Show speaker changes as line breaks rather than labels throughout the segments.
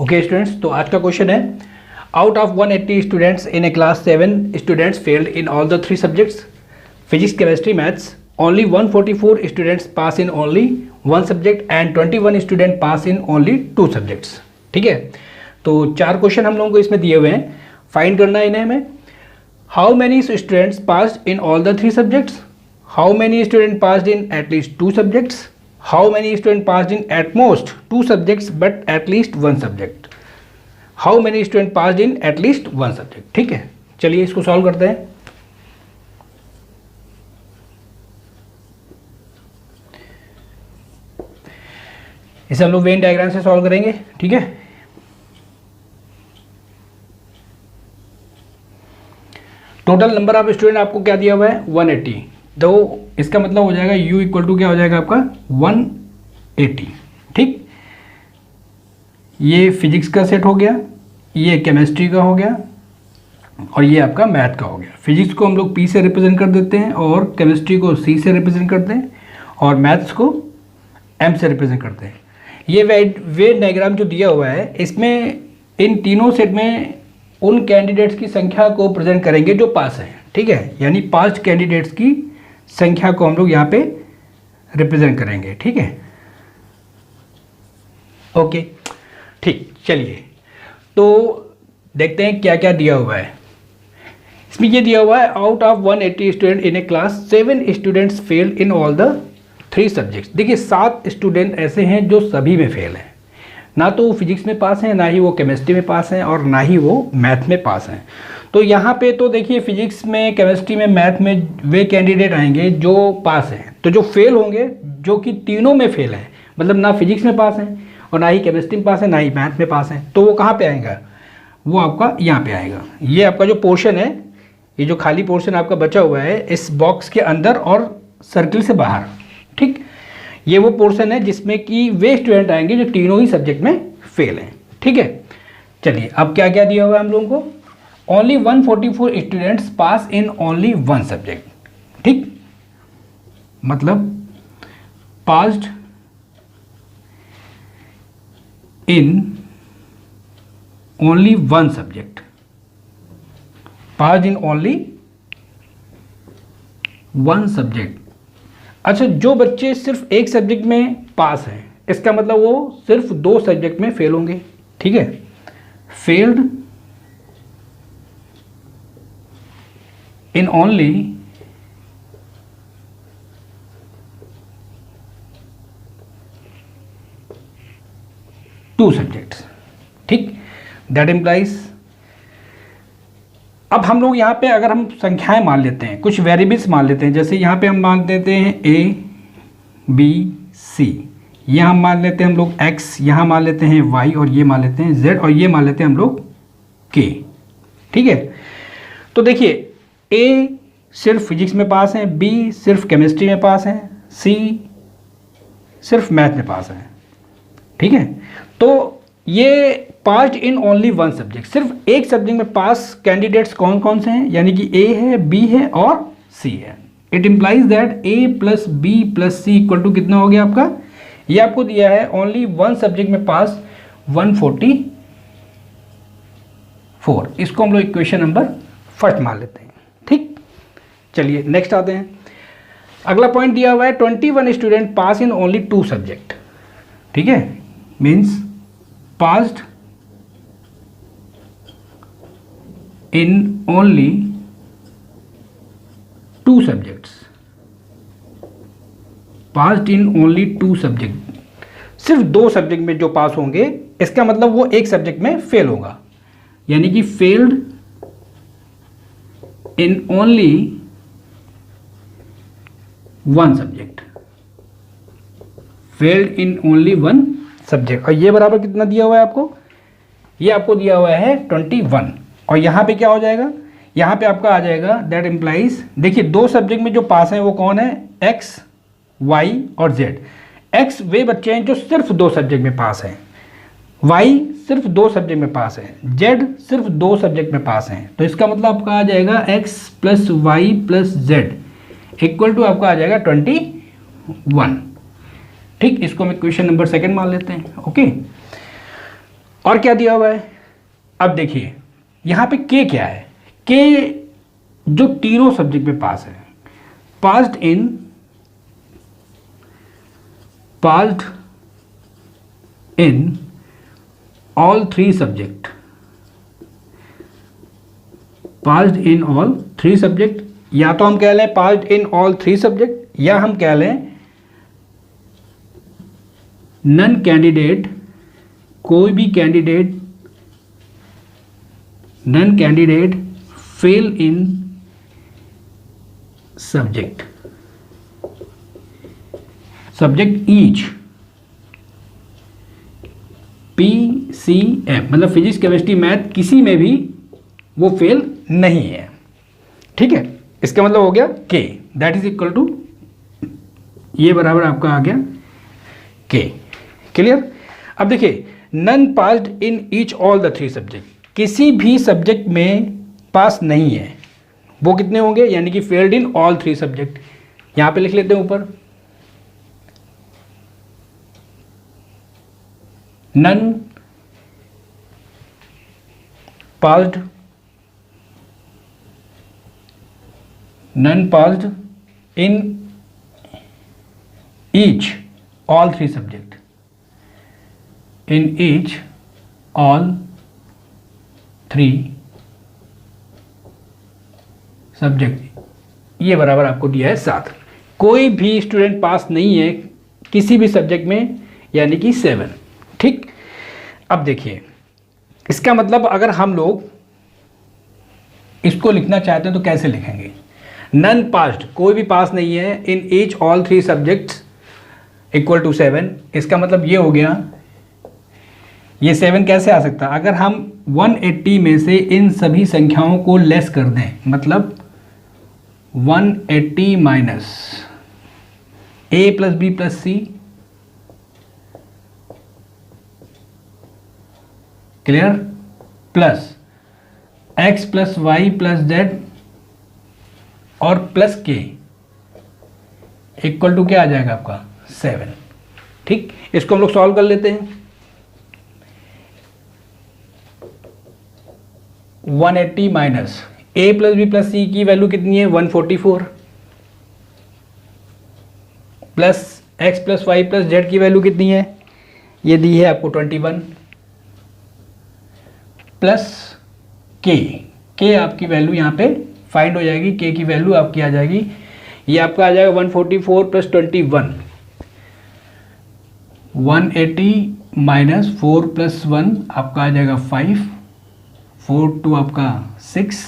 Okay students, तो आज का क्वेश्चन है out of 180 students in A class 7 students failed in all the 3 subjects physics, chemistry, maths. Only 144 students pass in only 1 subject and 21 student pass in only 2 subjects. ठीक है, तो 4 question हम लोगों को इसमें दिए हुए हैं. फाइंड करना है इन्हें हमें. How many students passed in all the 3 subjects, how many student passed in at least 2 subjects, how many student passed in at most 2 subjects but at least 1 subject, how many student passed in at least 1 subject. ठीक है, चलिए इसको solve करते हैं. इसे हम लोग Venn diagram से सॉल्व करेंगे. ठीक है, टोटल नंबर ऑफ स्टूडेंट आपको क्या दिया हुआ है 180. तो इसका मतलब हो जाएगा u इक्वल टू क्या हो जाएगा आपका 180. ठीक, ये फिजिक्स का सेट हो गया, ये केमिस्ट्री का हो गया और ये आपका मैथ का हो गया. फिजिक्स को हम लोग p से रिप्रेजेंट कर देते हैं और केमिस्ट्री को c से रिप्रेजेंट करते हैं और मैथ्स को m से रिप्रेजेंट करते हैं. ये वेन डायग्राम जो दिया हुआ है इसमें इन तीनों सेट में उन कैंडिडेट्स की संख्या को प्रेजेंट करेंगे जो पास हैं. ठीक है, यानी पास कैंडिडेट्स की संख्या को हम लोग यहाँ पे रिप्रेजेंट करेंगे. ठीक है, ओके. ठीक, चलिए तो देखते हैं क्या क्या दिया हुआ है. इसमें ये दिया हुआ है out of 180 student in A class 7 students fail in all the 3 subjects. देखिए 7 स्टूडेंट ऐसे हैं जो सभी में फेल हैं. ना तो वो फिजिक्स में पास हैं, ना ही वो केमिस्ट्री में पास हैं और ना ही वो मैथ में पास हैं. तो यहाँ पे तो देखिए फिजिक्स में, केमिस्ट्री में, मैथ में वे कैंडिडेट आएंगे जो पास हैं. तो जो फेल होंगे, जो कि तीनों में फेल हैं, मतलब ना फिजिक्स में पास हैं और ना ही केमिस्ट्री में पास है, ना ही मैथ में पास हैं, तो वो कहाँ पे आएगा? वो आपका यहाँ पे आएगा. ये आपका जो पोर्शन है, ये जो खाली पोर्शन आपका बचा हुआ है इस बॉक्स के अंदर और सर्किल से बाहर. ठीक, ये वो पोर्शन है जिसमें कि वे स्टूडेंट आएंगे जो तीनों ही सब्जेक्ट में फेल हैं. ठीक है, चलिए अब क्या क्या दिया हुआ है हम लोगों को. Only 144 students pass in only 1 subject. ठीक, मतलब passed in only 1 subject, passed in only 1 subject. अच्छा, जो बच्चे सिर्फ एक सब्जेक्ट में पास हैं इसका मतलब वो सिर्फ 2 सब्जेक्ट में फेल होंगे. ठीक है, फेल्ड इन ओनली 2 सब्जेक्ट्स. ठीक, दैट इम्प्लाइज. अब हम लोग यहाँ पे अगर हम संख्याएं मान लेते हैं, कुछ वेरिएबल्स मान लेते हैं, जैसे यहाँ पे हम मान देते हैं a, b, c, यहाँ हम मान लेते हैं हम लोग x, यहाँ मान लेते हैं y और ये मान लेते हैं z और ये मान लेते हैं हम लोग k. ठीक है, तो देखिए a सिर्फ फिजिक्स में पास है, b सिर्फ केमिस्ट्री में पास है, c सिर्फ मैथ में पास है. ठीक है, तो ये पास्ड इन ओनली 1 सब्जेक्ट, सिर्फ एक सब्जेक्ट में पास कैंडिडेट्स कौन कौन से हैं, यानी कि a है, b है और c है. It implies that a plus b plus c equal to कितना हो गया आपका? ये आपको दिया है ओनली 1 सब्जेक्ट में पास 144. इसको हम लोग इक्वेशन नंबर फर्स्ट मान लेते हैं. ठीक, चलिए नेक्स्ट आते हैं. अगला पॉइंट दिया हुआ है 21 student pass in only 2 subject. ठीक है, means passed in only 2 subjects. passed in only 2 subject, सिर्फ 2 सब्जेक्ट में जो पास होंगे इसका मतलब वो एक सब्जेक्ट में फेल होगा, यानी कि failed in only 1 subject, failed in only 1 subject. और ये बराबर कितना दिया हुआ है आपको? ये आपको दिया हुआ है 21. और यहाँ पे क्या हो जाएगा? यहाँ पे आपका आ जाएगा दैट इम्प्लाइज, देखिए 2 सब्जेक्ट में जो पास हैं वो कौन है? x, y और z. x वे बच्चे हैं जो सिर्फ 2 सब्जेक्ट में पास हैं, y सिर्फ 2 सब्जेक्ट में पास है, z सिर्फ 2 सब्जेक्ट में पास हैं. तो इसका मतलब आपका आ जाएगा x plus Y plus z equal to आपका आ जाएगा 21. ठीक, इसको हम क्वेश्चन नंबर 2 मान लेते हैं. ओके, और क्या दिया हुआ है, अब देखिए यहाँ पे के क्या है, के जो तीनों सब्जेक्ट में पास है, passed in all three subject, passed in all three subject, या तो हम कह लें passed in all three subject, या हम कह लें नन कैंडिडेट, कोई भी कैंडिडेट, नन कैंडिडेट फेल इन सब्जेक्ट ईच, PCM मतलब फिजिक्स केमिस्ट्री मैथ किसी में भी वो फेल नहीं है। ठीक है, इसका मतलब हो गया के दैट इज इक्वल टू, ये बराबर आपका आ गया के। क्लियर। अब देखिए none passed in each all the three subject, किसी भी सब्जेक्ट में पास नहीं है, वो कितने होंगे, यानी कि failed in all three subject. यहां पे लिख लेते हैं ऊपर, none passed in each all three subject, in each all three subject, ये बराबर आपको दिया है 7। कोई भी स्टूडेंट पास नहीं है किसी भी सब्जेक्ट में, यानी कि 7। ठीक। अब देखिए इसका मतलब अगर हम लोग इसको लिखना चाहते हैं तो कैसे लिखेंगे, नन पास्ड, कोई भी पास नहीं है in each all three subjects equal to 7। इसका मतलब ये हो गया, ये 7 कैसे आ सकता है, अगर हम 180 में से इन सभी संख्याओं को लेस कर दें, मतलब 180 minus a plus B plus c, clear, plus x plus Y plus z और प्लस के इक्वल टू क्या आ जाएगा आपका 7। ठीक, इसको हम लोग सॉल्व कर लेते हैं। 180 minus a plus B plus सी की वैल्यू कितनी है 144, plus x plus Y plus Z की वैल्यू कितनी है, ये दी है आपको 21, प्लस के आपकी वैल्यू यहाँ पे फाइंड हो जाएगी, के की वैल्यू आपकी आ जाएगी, ये आपका आ जाएगा 144 प्लस 21, 180 माइनस 4 प्लस 1 आपका आ जाएगा 5, 4 2 आपका 6,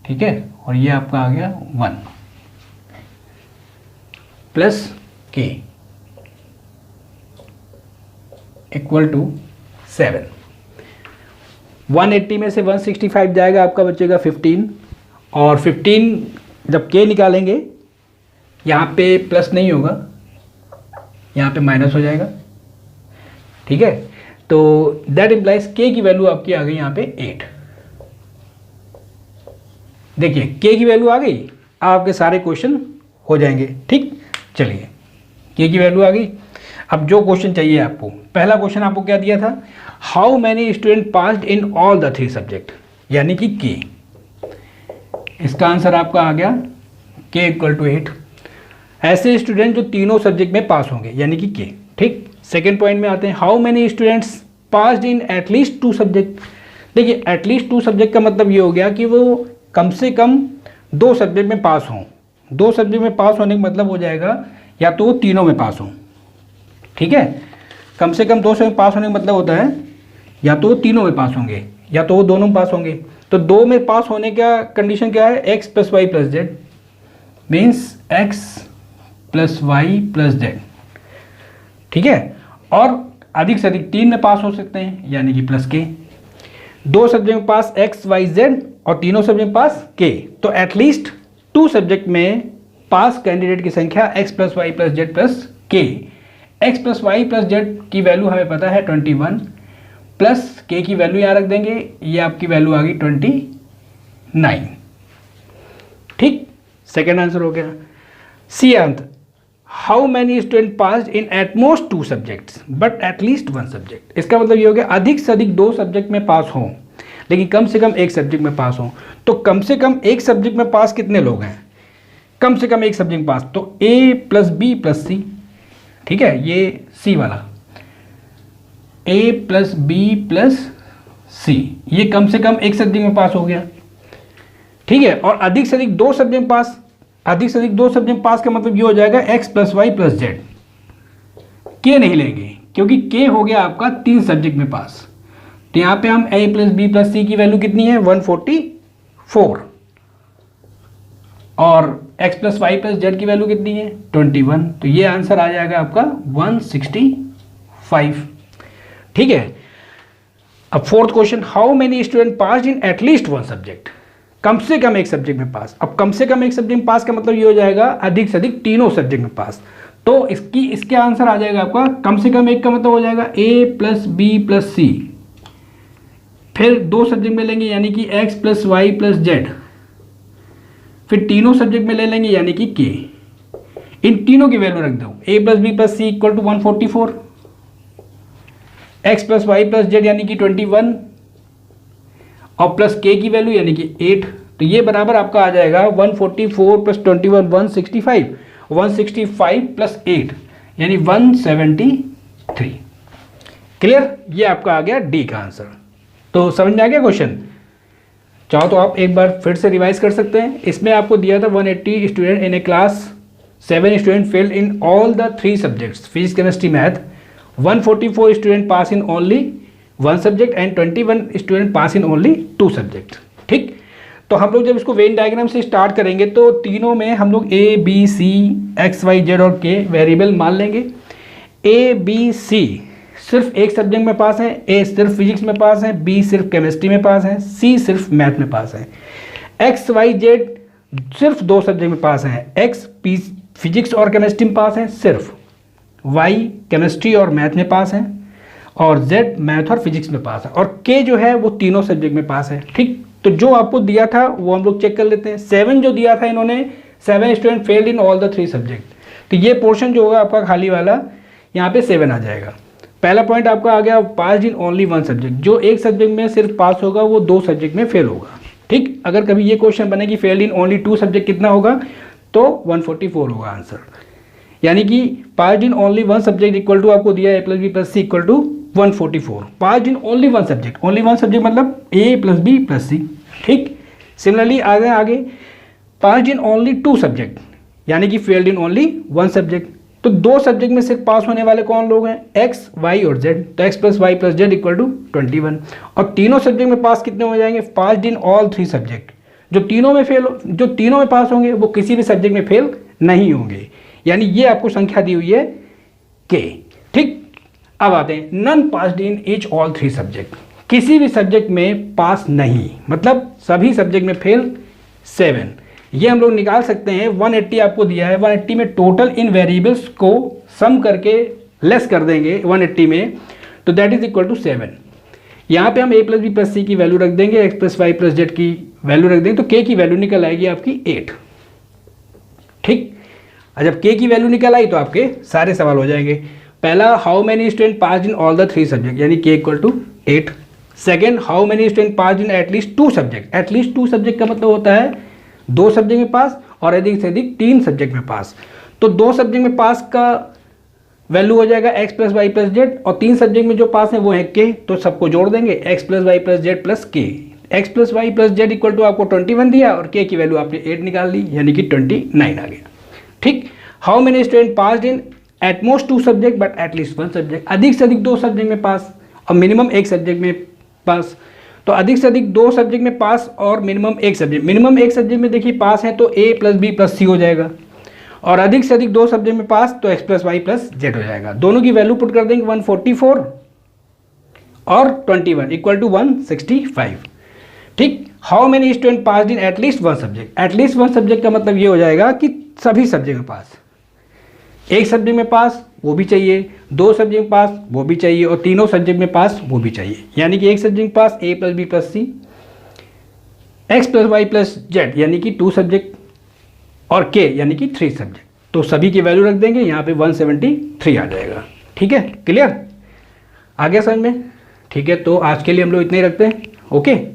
ठीक है, और ये आपका आ गया 1 प्लस के इक्वल टू 7। 180 में से 165 जाएगा, आपका बचेगा 15, और 15 जब के निकालेंगे यहाँ पे प्लस नहीं होगा, यहाँ पे माइनस हो जाएगा। ठीक है, तो दैट इम्प्लाइज के की वैल्यू आपकी आ गई यहाँ पे 8। देखिए के की वैल्यू आ गई, आपके सारे क्वेश्चन हो जाएंगे। ठीक, चलिए के की वैल्यू आ गई। अब जो क्वेश्चन चाहिए आपको, पहला क्वेश्चन आपको क्या दिया था, how many student passed in all the three subject, यानी कि के। इसका आंसर आपका आ गया के इक्वल टू 8। ऐसे स्टूडेंट जो तीनों सब्जेक्ट में पास होंगे, यानी कि के। ठीक, सेकेंड पॉइंट में आते हैं, how many students passed in at least 2 subject. देखिए एटलीस्ट 2 सब्जेक्ट का मतलब ये हो गया कि वो कम से कम 2 सब्जेक्ट में पास हों। 2 सब्जेक्ट में पास होने का मतलब हो जाएगा या तो वो तीनों में पास हों। ठीक है, कम से कम 2 में पास होने का मतलब होता है या तो वो तीनों में पास होंगे या तो वो दोनों में पास होंगे। तो 2 में पास होने का कंडीशन क्या है, x plus Y plus z, means x plus Y plus z. ठीक है, और अधिक से अधिक 3 में पास हो सकते हैं, यानी कि प्लस के। 2 सब्जेक्ट में पास x वाई जेड और तीनों सब्जेक्ट में पास k, तो एटलीस्ट 2 सब्जेक्ट में पास कैंडिडेट की संख्या x plus Y plus z plus k. x plus Y plus Z की वैल्यू हमें पता है 21, प्लस के की वैल्यू यहाँ रख देंगे, ये आपकी वैल्यू आ गई 29। ठीक, सेकेंड आंसर हो गया। सी अंत, how many student pass in at most 2 subjects but at least 1 subject. इसका मतलब ये हो गया अधिक से अधिक 2 सब्जेक्ट में पास हों लेकिन कम से कम एक सब्जेक्ट में पास हों। तो कम से कम एक सब्जेक्ट में पास कितने लोग हैं? कम से कम एक सब्जेक्ट में पास, तो A plus B plus C, ठीक है, ये सी वाला A प्लस बी प्लस सी, ये कम से कम एक सब्जेक्ट में पास हो गया, ठीक है। और अधिक से अधिक 2 सब्जेक्ट में पास, अधिक से अधिक 2 सब्जेक्ट में पास का मतलब ये हो जाएगा x plus Y plus z. K नहीं लेंगे क्योंकि के हो गया आपका 3 सब्जेक्ट में पास। तो यहाँ पे हम a प्लस बी प्लस सी की वैल्यू कितनी है 144 और x plus Y plus Z की वैल्यू कितनी है 21। तो ये आंसर आ जाएगा आपका 165, ठीक है। अब fourth question, how many student pass in at least 1 subject. कम से कम एक सब्जेक्ट में पास। अब कम से कम एक सब्जेक्ट में पास का मतलब ये हो जाएगा अधिक से अधिक तीनों सब्जेक्ट में पास। तो इसके आंसर आ जाएगा आपका कम से कम एक का मतलब हो जाएगा a plus B plus c, फिर 2 सब्जेक्ट में लेंगे यानी कि x plus Y plus z, फिर तीनों सब्जेक्ट में ले लेंगे यानी कि k। इन तीनों की वैल्यू रख दो, a plus B plus C equal to 144, x plus Y plus z यानी कि 21 और प्लस k की वैल्यू यानी कि 8। तो ये बराबर आपका आ जाएगा 144 प्लस 21 165, 165 प्लस 8 यानी 173। क्लियर, ये आपका आ गया डी का आंसर। तो समझ में आ गया क्वेश्चन? चाहो तो आप एक बार फिर से रिवाइज कर सकते हैं। इसमें आपको दिया था 180 student in A class, 7 student failed in all the 3 subjects physics chemistry math, 144 student pass in only 1 subject and 21 student pass in only 2 subject, ठीक। तो हम लोग जब इसको वेन डायग्राम से स्टार्ट करेंगे तो तीनों में हम लोग A B C X Y Z और K वेरिएबल मान लेंगे। A B C सिर्फ एक सब्जेक्ट में पास है, A सिर्फ फिजिक्स में पास है, B सिर्फ केमिस्ट्री में पास है, C सिर्फ मैथ में पास है। X Y Z सिर्फ 2 सब्जेक्ट में पास हैं, X फिजिक्स और केमिस्ट्री में पास है सिर्फ, Y केमिस्ट्री और मैथ में पास है और Z मैथ और फिजिक्स में पास है और K जो है वो तीनों सब्जेक्ट में पास है, ठीक। तो जो आपको दिया था वो हम लोग चेक कर लेते हैं। 7 जो दिया था इन्होंने, 7 student failed in all the 3 subject. तो ये पोर्शन जो होगा आपका खाली वाला यहाँ पे 7 आ जाएगा। पहला पॉइंट आपका आ गया पास इन ओनली 1 सब्जेक्ट, जो एक सब्जेक्ट में सिर्फ पास होगा वो 2 सब्जेक्ट में फेल होगा, ठीक। अगर कभी ये क्वेश्चन बने कि फेल्ड इन ओनली 2 सब्जेक्ट कितना होगा तो 144 होगा आंसर। यानी कि pass in only 1 subject equal to आपको दिया a plus B plus C equal to 144। Pass in only 1 subject, only 1 subject मतलब a plus B plus C, ठीक। सिमिलरली आगे पास इन ओनली 2 सब्जेक्ट यानी कि फेल्ड इन ओनली 1 सब्जेक्ट। तो 2 subject में सिर्फ पास होने वाले कौन लोग हैं, x y और z। तो x plus Y plus z equal to 21 और तीनों सब्जेक्ट में पास कितने हो जाएंगे, पास इन ऑल 3 सब्जेक्ट। जो तीनों में पास होंगे वो किसी भी सब्जेक्ट में फेल नहीं होंगे, यानी ये आपको संख्या दी हुई है k, ठीक। अब आते हैं none passed in each all 3 subject, किसी भी सब्जेक्ट में पास नहीं मतलब सभी सब्जेक्ट में फेल 7। ये हम लोग निकाल सकते हैं। 180 आपको दिया है, 180 में टोटल इन वेरिएबल्स को सम करके लेस कर देंगे 180 में, तो दैट इज इक्वल टू 7। यहाँ पे हम a प्लस बी प्लस सी की वैल्यू रख देंगे, x plus Y plus Z की वैल्यू रख देंगे, तो k की वैल्यू निकल आएगी आपकी 8, ठीक। और जब k की वैल्यू निकल आई तो आपके सारे सवाल हो जाएंगे। पहला, how many student pass in all the 3 subject यानी k equal to 8। Second, how many student pass in at least 2 subject. At least 2 subject का मतलब होता है 2 सब्जेक्ट में पास और अधिक से अधिक 3 सब्जेक्ट में पास। तो 2 सब्जेक्ट में पास का वैल्यू हो जाएगा x plus Y plus z और 3 सब्जेक्ट में जो पास है वो है k, तो सबको जोड़ देंगे x plus Y plus z plus k। x plus Y plus z equal to आपको 21 दिया और k की वैल्यू आपने 8 निकाल ली यानी कि 29 आ गया, ठीक। How many student pass in at most 2 subject but at least 1 subject. अधिक से अधिक 2 सब्जेक्ट में पास और मिनिमम 1 सब्जेक्ट में पास। तो अधिक से अधिक 2 सब्जेक्ट में पास और मिनिमम 1 सब्जेक्ट। मिनिमम 1 सब्जेक्ट में देखिए पास है तो a प्लस बी प्लस सी हो जाएगा और अधिक से अधिक 2 सब्जेक्ट में पास तो x plus Y plus z हो जाएगा। दोनों की वैल्यू पुट कर देंगे 144 और 21 इक्वल टू 165, ठीक। How many student pass in at least 1 subject. At least 1 subject का मतलब ये हो जाएगा कि सभी सब्जेक्ट में पास, एक सब्जेक्ट में पास वो भी चाहिए, 2 सब्जेक्ट में पास वो भी चाहिए और तीनों सब्जेक्ट में पास वो भी चाहिए। यानी कि एक सब्जेक्ट में pass a plus B plus c, x plus Y plus z यानी कि 2 सब्जेक्ट और k यानी कि 3 सब्जेक्ट, तो सभी की वैल्यू रख देंगे, यहाँ पे 173 आ जाएगा। ठीक है, क्लियर, आ गया समझ में? ठीक है, तो आज के लिए हम लोग इतने ही रखते हैं। ओके।